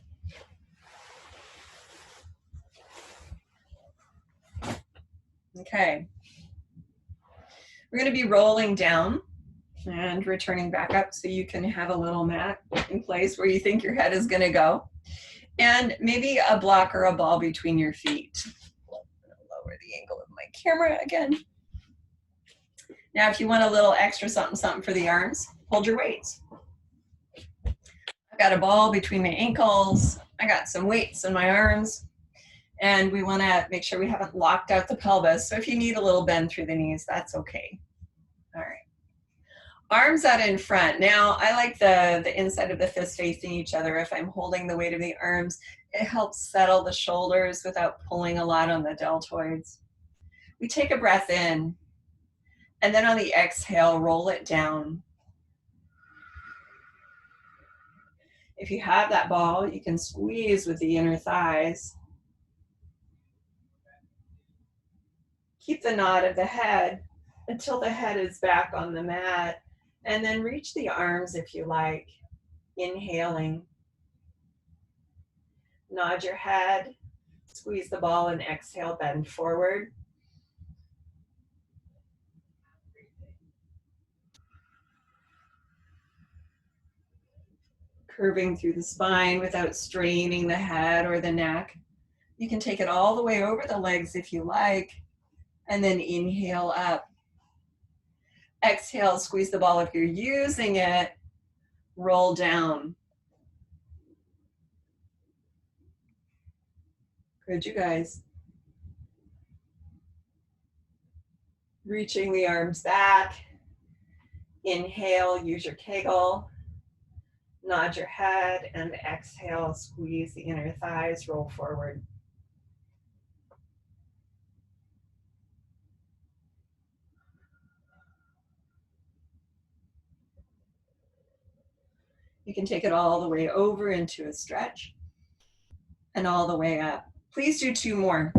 Okay. We're going to be rolling down and returning back up so you can have a little mat in place where you think your head is going to go. And maybe a block or a ball between your feet. Lower the angle of my camera again. Now, if you want a little extra something for the arms, hold your weights. I've got a ball between my ankles. I got some weights in my arms. And we want to make sure we haven't locked out the pelvis. So if you need a little bend through the knees, that's okay. All right. Arms out in front. Now, I like the inside of the fist facing each other. If I'm holding the weight of the arms, it helps settle the shoulders without pulling a lot on the deltoids. We take a breath in, and then on the exhale, roll it down. If you have that ball, you can squeeze with the inner thighs. Keep the nod of the head until the head is back on the mat, and then reach the arms if you like, inhaling. Nod your head, squeeze the ball, and exhale, bend forward. Curving through the spine without straining the head or the neck. You can take it all the way over the legs if you like, and then inhale up. Exhale, squeeze the ball if you're using it, roll down. Good, you guys. Reaching the arms back. Inhale, use your Kegel. Nod your head, and exhale, squeeze the inner thighs, roll forward. You can take it all the way over into a stretch and all the way up. Please do 2 more.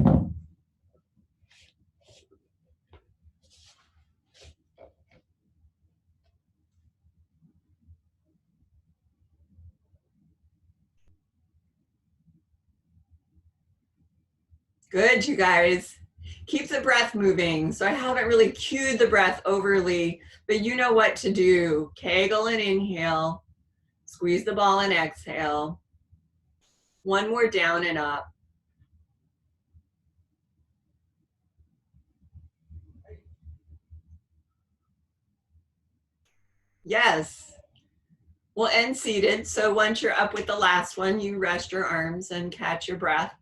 Good, you guys. Keep the breath moving. So I haven't really cued the breath overly, but you know what to do. Kegel and inhale. Squeeze the ball and exhale. 1 more down and up. Yes. We'll end seated. So once you're up with the last one, you rest your arms and catch your breath.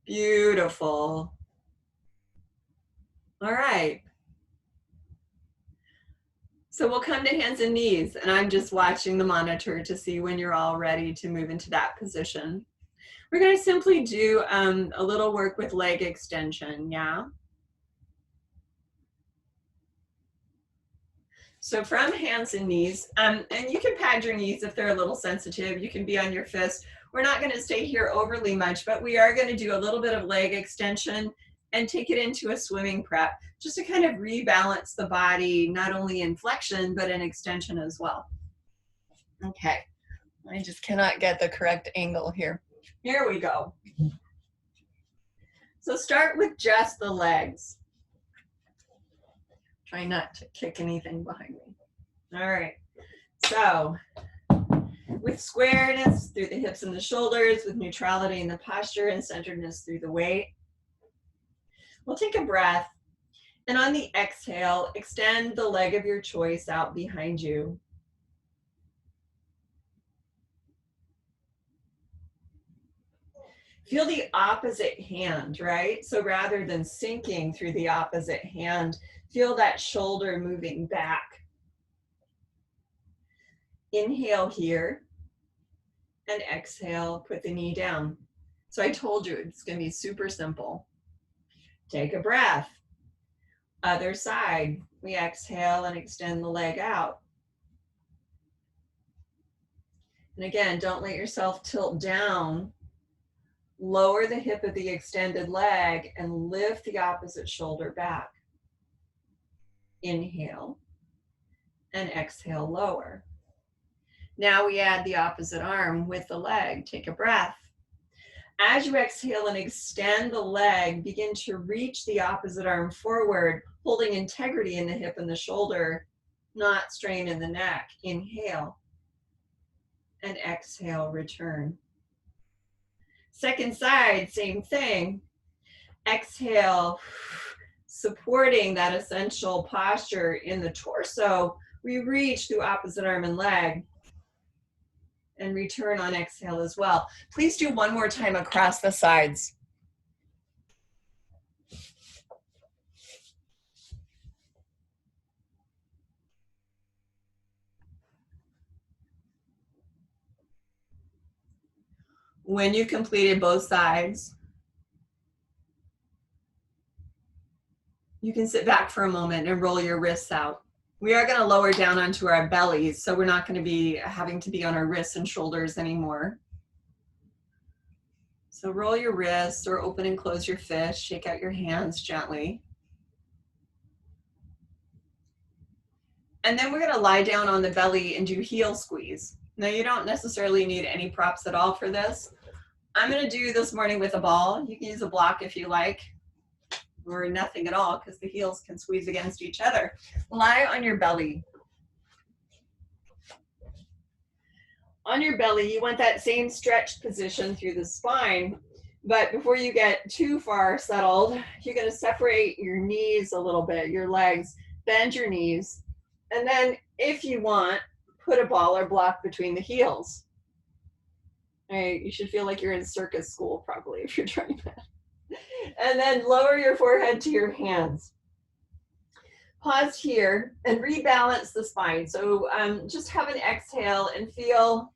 Beautiful. All right. So we'll come to hands and knees, and I'm just watching the monitor to see when you're all ready to move into that position. We're going to simply do a little work with leg extension, yeah? So from hands and knees, and you can pad your knees if they're a little sensitive. You can be on your fist. We're not going to stay here overly much, but we are going to do a little bit of leg extension and take it into a swimming prep, just to kind of rebalance the body, not only in flexion, but in extension as well. Okay, I just cannot get the correct angle here. Here we go. So start with just the legs. Try not to kick anything behind me. All right, so with squareness through the hips and the shoulders, with neutrality in the posture and centeredness through the weight. We'll take a breath, and on the exhale, extend the leg of your choice out behind you. Feel the opposite hand, right? So rather than sinking through the opposite hand, feel that shoulder moving back. Inhale here, and exhale, put the knee down. So I told you it's going to be super simple. Take a breath. Other side, we exhale and extend the leg out. And again, don't let yourself tilt down. Lower the hip of the extended leg and lift the opposite shoulder back. Inhale and exhale, lower. Now we add the opposite arm with the leg. Take a breath. As you exhale and extend the leg, begin to reach the opposite arm forward, holding integrity in the hip and the shoulder, not strain in the neck. Inhale. And exhale, return. Second side, same thing. Exhale, supporting that essential posture in the torso. We reach through opposite arm and leg. And return on exhale as well. Please do one more time across the sides. When you've completed both sides, you can sit back for a moment and roll your wrists out. We are going to lower down onto our bellies, so we're not going to be having to be on our wrists and shoulders anymore. So roll your wrists or open and close your fists, shake out your hands gently. And then we're going to lie down on the belly and do heel squeeze. Now you don't necessarily need any props at all for this. I'm going to do this morning with a ball. You can use a block if you like, or nothing at all because the heels can squeeze against each other. Lie on your belly. On your belly, you want that same stretched position through the spine, but before you get too far settled, you're going to separate your knees a little bit, your legs, bend your knees, and then if you want, put a ball or block between the heels. Right, you should feel like you're in circus school probably if you're trying that. And then lower your forehead to your hands. Pause here and rebalance the spine. So just have an exhale and feel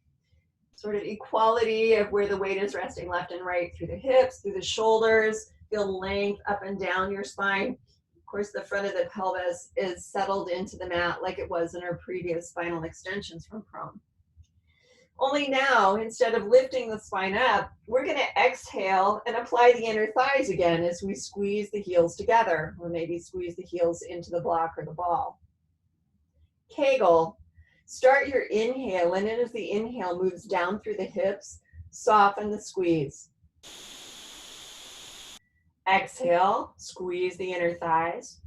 sort of equality of where the weight is resting left and right through the hips, through the shoulders. Feel length up and down your spine. Of course, the front of the pelvis is settled into the mat like it was in our previous spinal extensions from prone. Only now, instead of lifting the spine up, we're going to exhale and apply the inner thighs again as we squeeze the heels together, or maybe squeeze the heels into the block or the ball. Kegel. Start your inhale, and as the inhale moves down through the hips, soften the squeeze. Exhale, squeeze the inner thighs.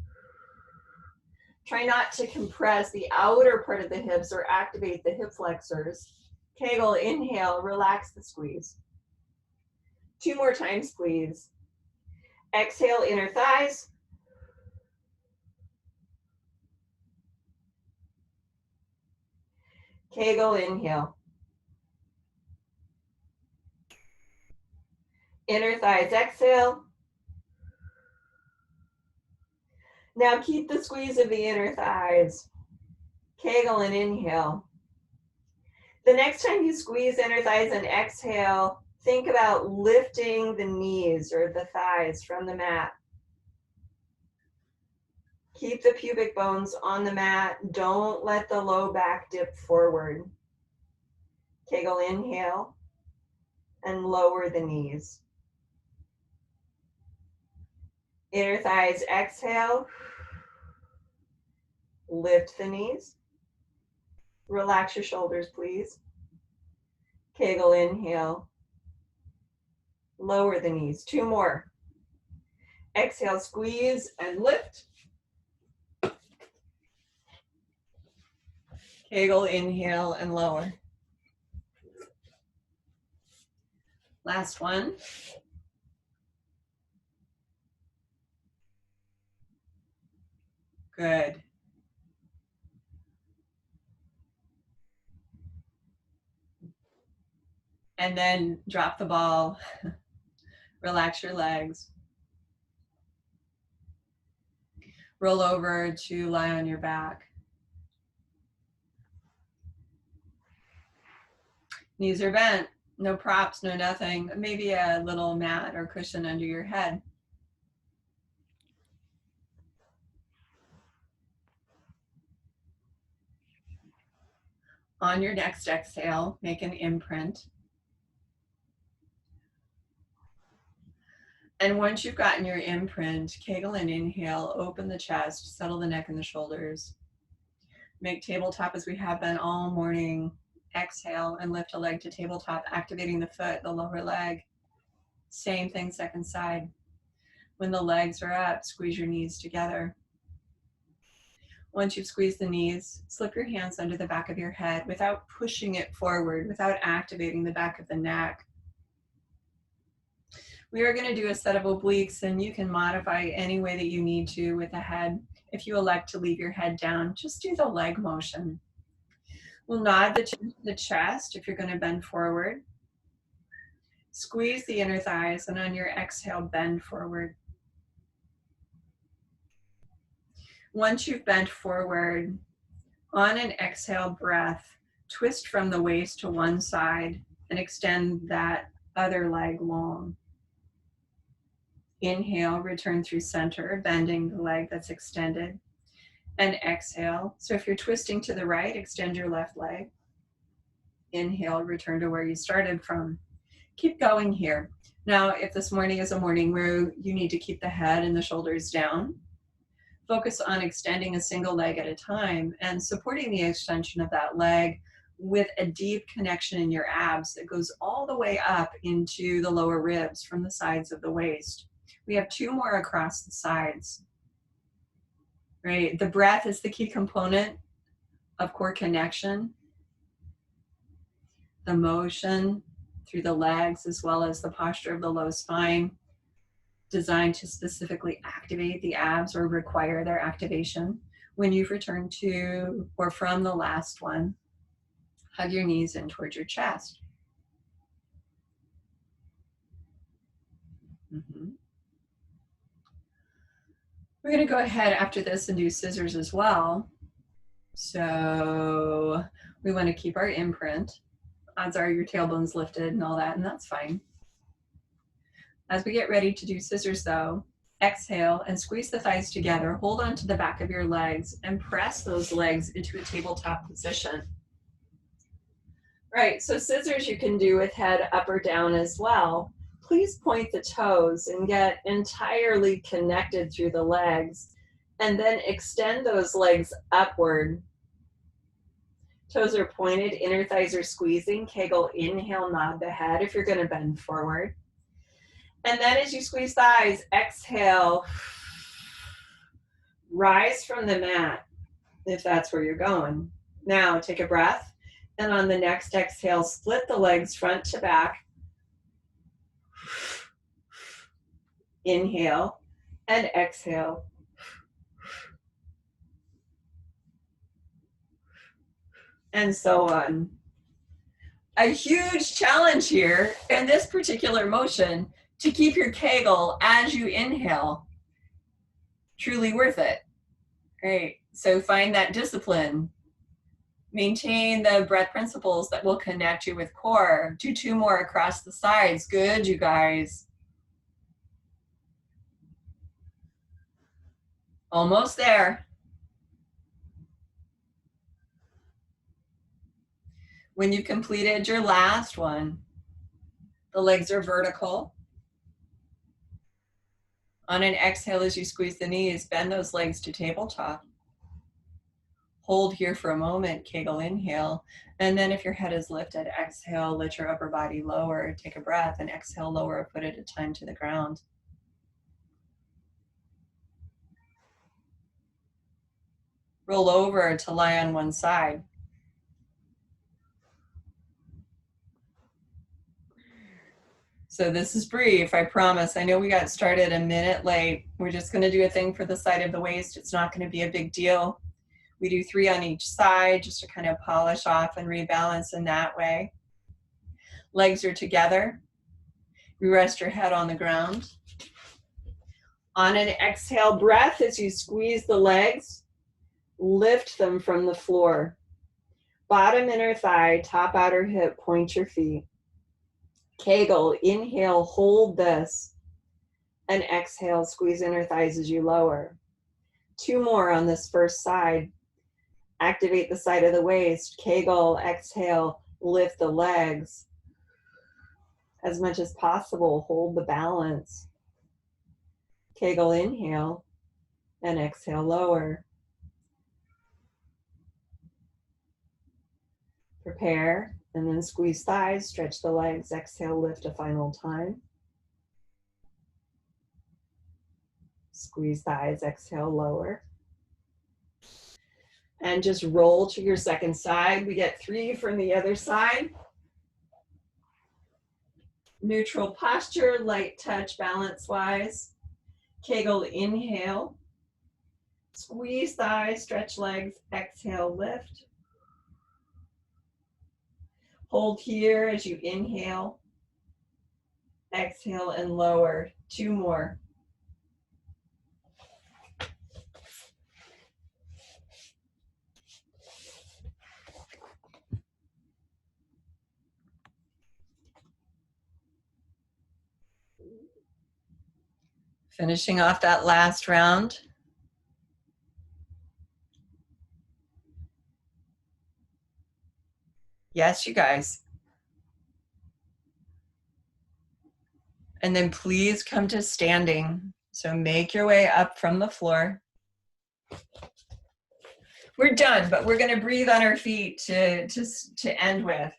Try not to compress the outer part of the hips or activate the hip flexors. Kegel, inhale, relax the squeeze. 2 more times, please. Exhale, inner thighs. Kegel, inhale. Inner thighs, exhale. Now keep the squeeze of the inner thighs. Kegel and inhale. The next time you squeeze inner thighs and exhale, think about lifting the knees or the thighs from the mat. Keep the pubic bones on the mat. Don't let the low back dip forward. Kegel, inhale, and lower the knees. Inner thighs, exhale. Lift the knees. Relax your shoulders, please. Kegel, inhale. Lower the knees. 2 more. Exhale, squeeze and lift. Kegel, inhale and lower. Last one. Good. And then drop the ball. Relax your legs. Roll over to lie on your back. Knees are bent. No props, no nothing. Maybe a little mat or cushion under your head. On your next exhale, make an imprint. And once you've gotten your imprint, Kegel and inhale, open the chest, settle the neck and the shoulders. Make tabletop as we have been all morning. Exhale and lift a leg to tabletop, activating the foot, the lower leg. Same thing, second side. When the legs are up, squeeze your knees together. Once you've squeezed the knees, slip your hands under the back of your head without pushing it forward, without activating the back of the neck. We are going to do a set of obliques, and you can modify any way that you need to with the head. If you elect to leave your head down, just do the leg motion. We'll nod the chin to the chest if you're going to bend forward. Squeeze the inner thighs, and on your exhale, bend forward. Once you've bent forward, on an exhale breath, twist from the waist to one side and extend that other leg long. Inhale, return through center, bending the leg that's extended. And exhale. So if you're twisting to the right, extend your left leg. Inhale, return to where you started from. Keep going here. Now, if this morning is a morning where you need to keep the head and the shoulders down, focus on extending a single leg at a time and supporting the extension of that leg with a deep connection in your abs that goes all the way up into the lower ribs from the sides of the waist. We have 2 more across the sides. Right? The breath is the key component of core connection. The motion through the legs, as well as the posture of the low spine, designed to specifically activate the abs or require their activation. When you've returned to or from the last one, hug your knees in towards your chest. We're going to go ahead after this and do scissors as well. So we want to keep our imprint. Odds are your tailbone's lifted and all that, and that's fine. As we get ready to do scissors though, exhale and squeeze the thighs together. Hold on to the back of your legs and press those legs into a tabletop position. Right, so scissors you can do with head up or down as well. Please point the toes and get entirely connected through the legs, and then extend those legs upward. Toes are pointed, inner thighs are squeezing. Kegel, inhale, nod the head if you're going to bend forward. And then as you squeeze thighs, exhale, rise from the mat if that's where you're going. Now take a breath, and on the next exhale, split the legs front to back. Inhale and exhale. And so on. A huge challenge here in this particular motion to keep your Kegel as you inhale. Truly worth it. Great. So find that discipline. Maintain the breath principles that will connect you with core. Do 2 more across the sides. Good, you guys. Almost there. When you've completed your last one, the legs are vertical. On an exhale, as you squeeze the knees, bend those legs to tabletop. Hold here for a moment, Kegel inhale. And then if your head is lifted, exhale, let your upper body lower. Take a breath and exhale, lower a foot at a time to the ground. Roll over to lie on one side. So this is brief, I promise. I know we got started a minute late. We're just going to do a thing for the side of the waist. It's not going to be a big deal. We do 3 on each side just to kind of polish off and rebalance in that way. Legs are together. You rest your head on the ground. On an exhale breath, as you squeeze the legs, lift them from the floor. Bottom inner thigh, top outer hip, point your feet. Kegel, inhale, hold this. And exhale, squeeze inner thighs as you lower. 2 more on this first side. Activate the side of the waist. Kegel, exhale, lift the legs. As much as possible, hold the balance. Kegel, inhale, and exhale, lower. Prepare, and then squeeze thighs, stretch the legs, exhale, lift a final time. Squeeze thighs, exhale, lower. then just roll to your second side. We get 3 from the other side. Neutral posture, light touch, balance-wise. Kegel inhale. Squeeze thighs, stretch legs, exhale, lift. Hold here as you inhale. Exhale and lower. 2 more. Finishing off that last round. Yes, you guys. And then please come to standing. So make your way up from the floor. We're done, but we're going to breathe on our feet to end with.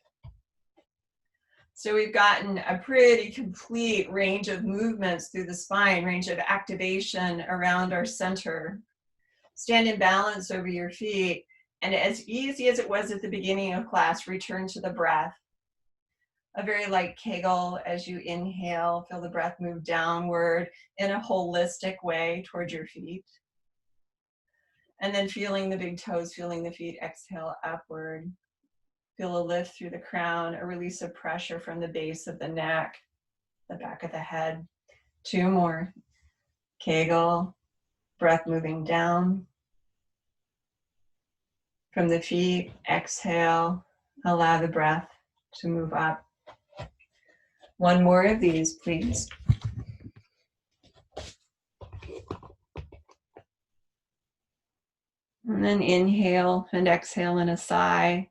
So we've gotten a pretty complete range of movements through the spine, range of activation around our center. Stand in balance over your feet. And as easy as it was at the beginning of class, return to the breath. A very light Kegel as you inhale, feel the breath move downward in a holistic way towards your feet. And then feeling the big toes, feeling the feet exhale upward. Feel a lift through the crown, a release of pressure from the base of the neck, the back of the head. 2 more. Kegel, breath moving down. From the feet, exhale, allow the breath to move up. 1 more of these, please. And then inhale and exhale in a sigh.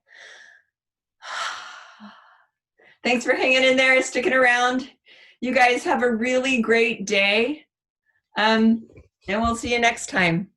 Thanks for hanging in there and sticking around. You guys have a really great day. And we'll see you next time.